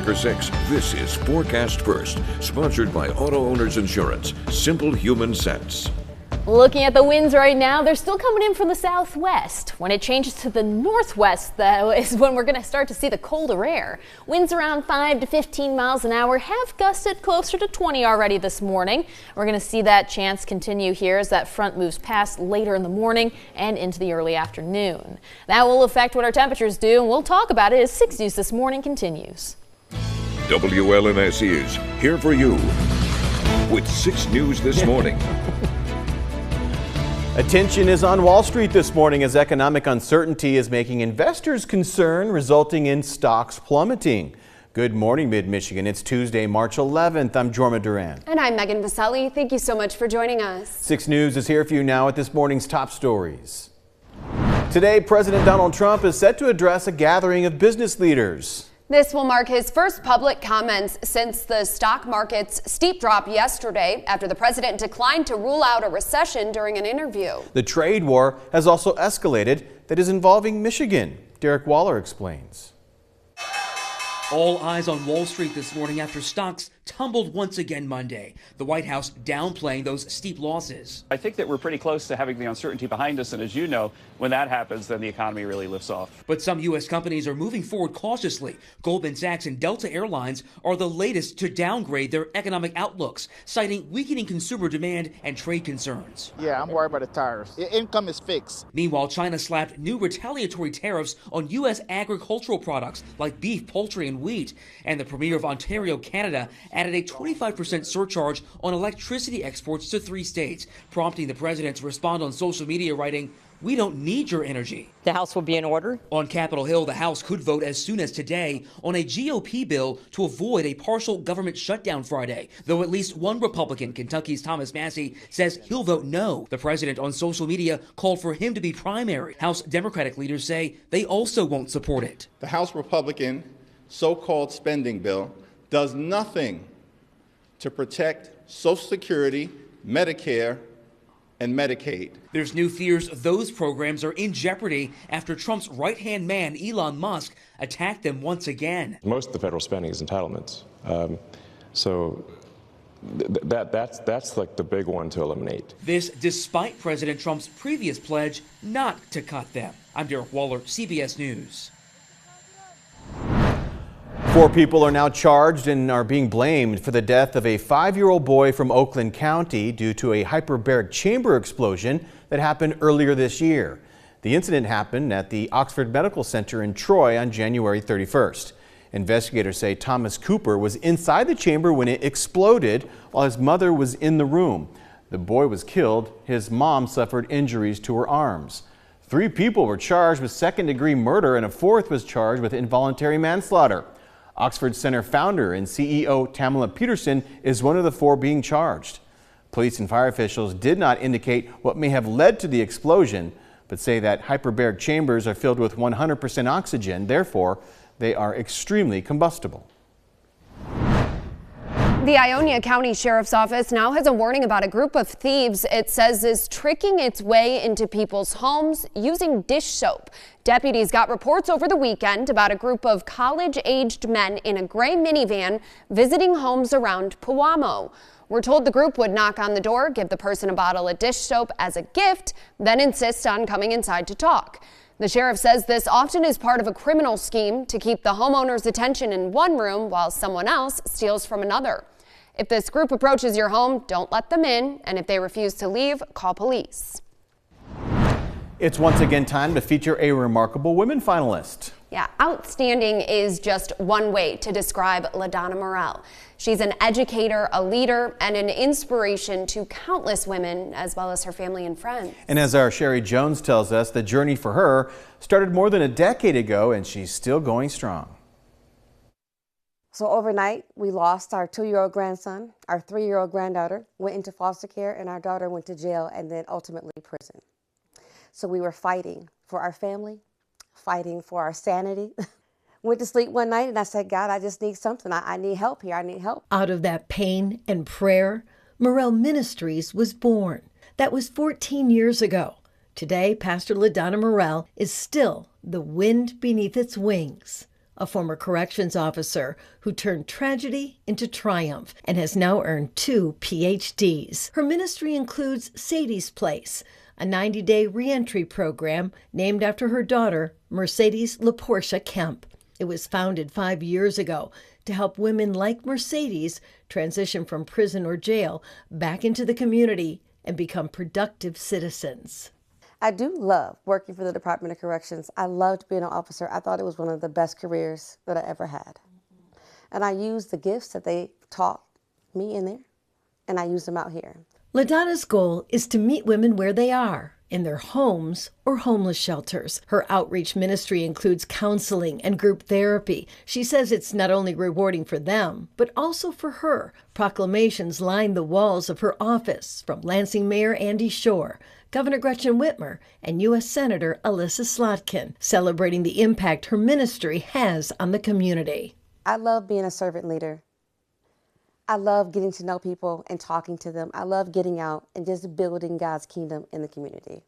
Tracker 6. This is Forecast First, sponsored by Auto Owners Insurance. Simple human sense. Looking at the winds right now, they're still coming in from the southwest. When it changes to the northwest, though, is when we're going to start to see the colder air. Winds around 5 to 15 miles an hour have gusted closer to 20 already this morning. We're going to see that chance continue here as that front moves past later in the morning and into the early afternoon. That will affect what our temperatures do, and we'll talk about it as 6 News This Morning continues. WLNS is here for you with 6 News This Morning. Attention is on Wall Street this morning as economic uncertainty is making investors concerned, resulting in stocks plummeting. Good morning, Mid-Michigan. It's Tuesday, March 11th. I'm Jorma Duran. And I'm Megan Vaselli. Thank you so much for joining us. 6 News is here for you now at this morning's top stories. Today, President Donald Trump is set to address a gathering of business leaders. This will mark his first public comments since the stock market's steep drop yesterday after the president declined to rule out a recession during an interview. The trade war has also escalated that is involving Michigan. Derek Waller explains. All eyes on Wall Street this morning after stocks tumbled once again Monday. The White House downplaying those steep losses. I think that we're pretty close to having the uncertainty behind us, and as you know, when that happens, then the economy really lifts off. But some U.S. companies are moving forward cautiously. Goldman Sachs and Delta Airlines are the latest to downgrade their economic outlooks, citing weakening consumer demand and trade concerns. Yeah, I'm worried about the tariffs. The income is fixed. Meanwhile, China slapped new retaliatory tariffs on U.S. agricultural products like beef, poultry, and wheat. And the Premier of Ontario, Canada, added a 25% surcharge on electricity exports to 3 states, prompting the president to respond on social media, writing, "We don't need your energy." The House will be in order. On Capitol Hill, the House could vote as soon as today on a GOP bill to avoid a partial government shutdown Friday, though at least one Republican, Kentucky's Thomas Massie, says he'll vote no. The president on social media called for him to be primary. House Democratic leaders say they also won't support it. The House Republican so-called spending bill does nothing to protect Social Security, Medicare, and Medicaid. There's new fears those programs are in jeopardy after Trump's right-hand man, Elon Musk, attacked them once again. Most of the federal spending is entitlements. That's like the big one to eliminate. This despite President Trump's previous pledge not to cut them. I'm Derek Waller, CBS News. 4 people are now charged and are being blamed for the death of a 5-year-old boy from Oakland County due to a hyperbaric chamber explosion that happened earlier this year. The incident happened at the Oxford Medical Center in Troy on January 31st. Investigators say Thomas Cooper was inside the chamber when it exploded while his mother was in the room. The boy was killed. His mom suffered injuries to her arms. 3 people were charged with second-degree murder and a 4th was charged with involuntary manslaughter. Oxford Center founder and CEO Tamala Peterson is one of the 4 being charged. Police and fire officials did not indicate what may have led to the explosion, but say that hyperbaric chambers are filled with 100% oxygen. Therefore, they are extremely combustible. The Ionia County Sheriff's Office now has a warning about a group of thieves it says is tricking its way into people's homes using dish soap. Deputies got reports over the weekend about a group of college-aged men in a gray minivan visiting homes around Pewamo. We're told the group would knock on the door, give the person a bottle of dish soap as a gift, then insist on coming inside to talk. The sheriff says this often is part of a criminal scheme to keep the homeowner's attention in one room while someone else steals from another. If this group approaches your home, don't let them in, and if they refuse to leave, call police. It's once again time to feature a remarkable women finalist. Yeah, outstanding is just one way to describe LaDonna Morel. She's an educator, a leader, and an inspiration to countless women, as well as her family and friends. And as our Sherry Jones tells us, the journey for her started more than a decade ago, and she's still going strong. So overnight, we lost our 2-year-old grandson, our 3-year-old granddaughter went into foster care, and our daughter went to jail and then ultimately prison. So we were fighting for our family, fighting for our sanity. Went to sleep one night and I said, God, I just need something. I need help here. I need help. Out of that pain and prayer, Morel Ministries was born. That was 14 years ago. Today, Pastor LaDonna Morel is still the wind beneath its wings. a former corrections officer who turned tragedy into triumph and has now earned 2 PhDs. Her ministry includes Sadie's Place, a 90-day reentry program named after her daughter, Mercedes LaPortia Kemp. It was founded 5 years ago to help women like Mercedes transition from prison or jail back into the community and become productive citizens. I do love working for the Department of Corrections. I loved being an officer. I thought it was one of the best careers that I ever had. And I used the gifts that they taught me in there, and I used them out here. LaDonna's goal is to meet women where they are, in their homes or homeless shelters. Her outreach ministry includes counseling and group therapy. She says it's not only rewarding for them, but also for her. Proclamations line the walls of her office, from Lansing Mayor Andy Shore, Governor Gretchen Whitmer, and U.S. Senator Alyssa Slotkin, celebrating the impact her ministry has on the community. I love being a servant leader. I love getting to know people and talking to them. I love getting out and just building God's kingdom in the community.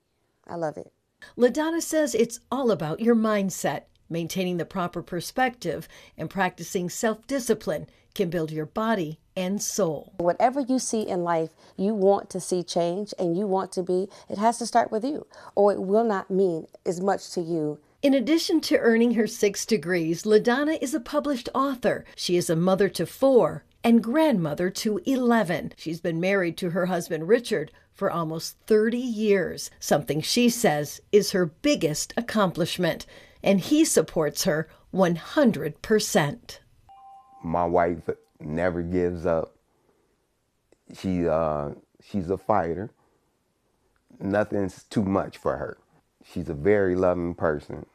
I love it. LaDonna says it's all about your mindset. Maintaining the proper perspective and practicing self-discipline can build your body and soul. Whatever you see in life, you want to see change and you want to be, it has to start with you, or it will not mean as much to you. In addition to earning her 6 degrees, LaDonna is a published author. She is a mother to 4 and grandmother to 11. She's been married to her husband, Richard, for almost 30 years, something she says is her biggest accomplishment, and he supports her 100%. My wife never gives up. She's a fighter. Nothing's too much for her. She's a very loving person.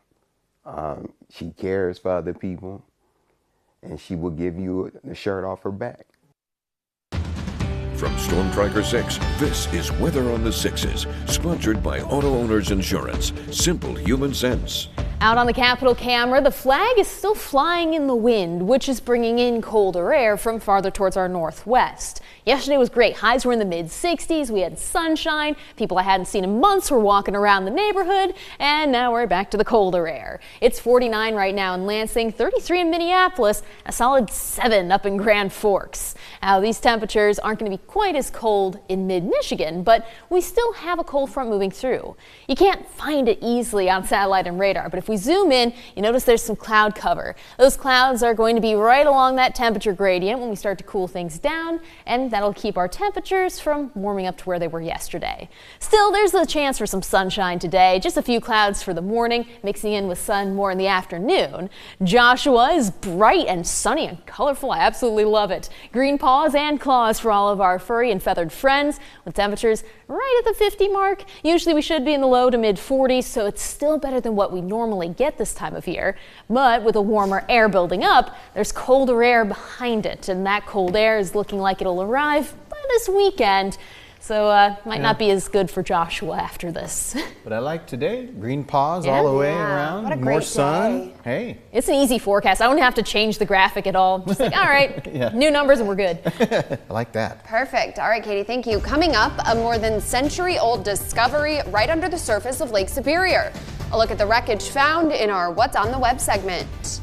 She cares for other people, and she will give you the shirt off her back. From Storm Tracker 6, this is Weather on the Sixes, sponsored by Auto Owners Insurance. Simple human sense. Out on the Capitol camera, the flag is still flying in the wind, which is bringing in colder air from farther towards our northwest. Yesterday was great. Highs were in the mid-60s. We had sunshine. People I hadn't seen in months were walking around the neighborhood, and now we're back to the colder air. It's 49 right now in Lansing, 33 in Minneapolis, a solid 7 up in Grand Forks. Now, these temperatures aren't going to be quite as cold in mid-Michigan, but we still have a cold front moving through. You can't find it easily on satellite and radar, but if we zoom in, you notice there's some cloud cover. Those clouds are going to be right along that temperature gradient when we start to cool things down, and that'll keep our temperatures from warming up to where they were yesterday. Still, there's a chance for some sunshine today. Just a few clouds for the morning, mixing in with sun more in the afternoon. Joshua is bright and sunny and colorful. I absolutely love it. Green paws and claws for all of our furry and feathered friends, with temperatures right at the 50 mark. Usually we should be in the low to mid 40s, so it's still better than what we normally get this time of year. But with a warmer air building up, there's colder air behind it, and that cold air is looking like it'll arrive by this weekend. So might not be as good for Joshua after this. But I like today, green paws all the way around, what a more great sun. day. Hey. It's an easy forecast. I don't have to change the graphic at all. Just like, all right, new numbers and we're good. I like that. Perfect. All right, Katie, thank you. Coming up, a more than century-old discovery right under the surface of Lake Superior. A look at the wreckage found in our What's on the Web segment.